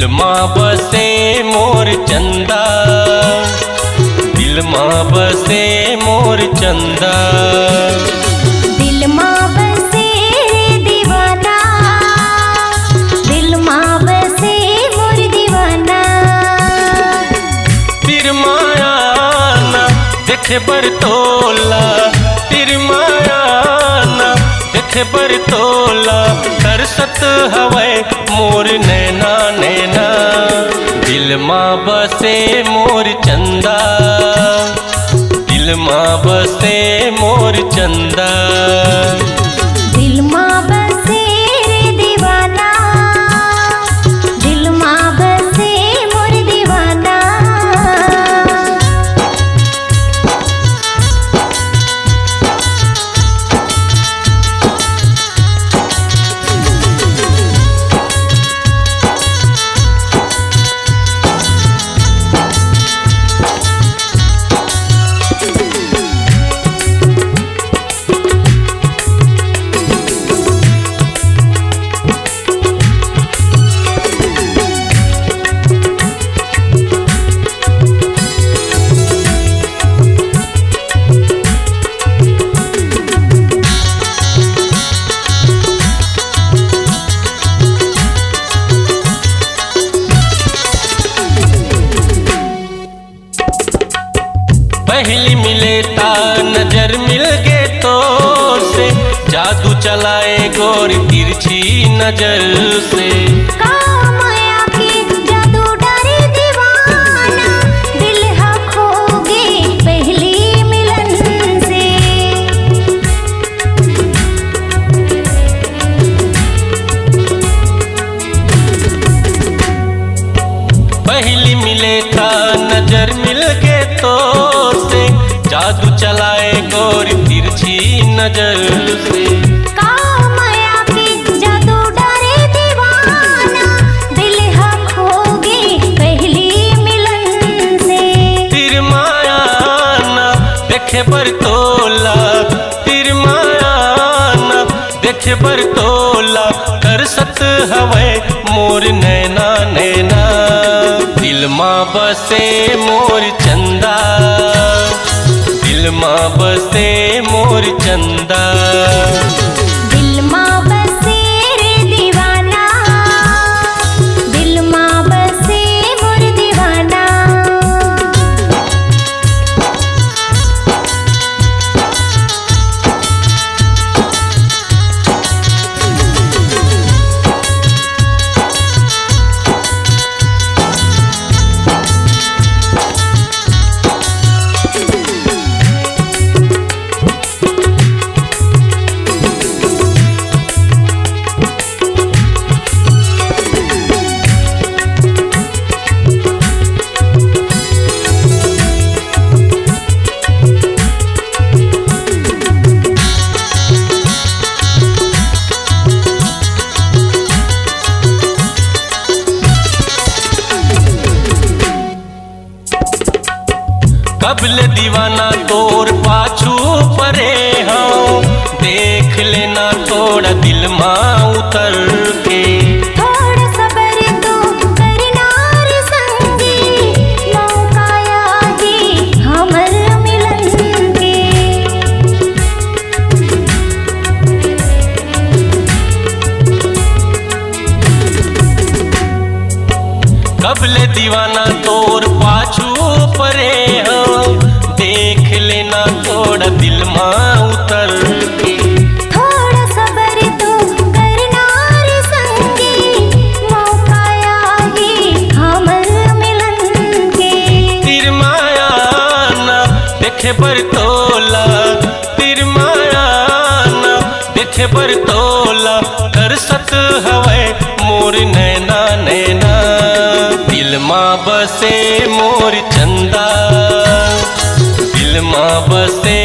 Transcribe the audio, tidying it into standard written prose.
दिल मां बसे मोर चंदा, दिल मां बसे मोर चंदा। दिल मां बसे दीवाना, दिल मां बसे मोर दीवाना। तिर माया ना देखे बरतोला, तिर माया ना देखे बरतोला, तरसत हवे मोर नैना नैना। दिल मां बसे मोर चंदा, दिल मां बसे मोर चंदा। दिल मां बसे दीवाना, दिल मां बसे मोर दीवाना। पहली मिले ता नजर मिल गए तो से, जादू चलाए गोर तिरछी नजर से। कामया के जादू डरे दीवाना, दिल हा खोगे पहली मिलन से। पहली मिले ता नजर मिल गए तो से, जादू चलाए गोर तिरछी नजर से। कामया के जादू डरे दीवाना, दिल हा खोगे पहली मिलन से। तिर माया ना देखे बरतोला, तिर माया ना देखे बरतोला, तरसत हवे मोर नैना नैना। दिल मां बसे मोर चंदा, दिल मां बसे मोर चंदा। दिल मां बसे दीवाना, दिल मां बसे मोर दीवाना। कबल दीवाना तोर पाछू परे हाँ, देख लेना थोड़ा दिल मां उतर के। थोड़ा सबर तो करना रे संगी, मौका आए हमर मिलन के। कबल दीवाना तोर पाछू परे हाँ, देख लेना थोड़ा दिल मां उतर के। थोड़ा सबर तो करना रे संगी, मौका आए हमर मिलन के। तिर माया ना देखे बरतोला, तिर माया ना देखे बरतोला, तरसत हवे मोर नैना नैना। दिल मां बसे मोर चंदा, दिल मां बसे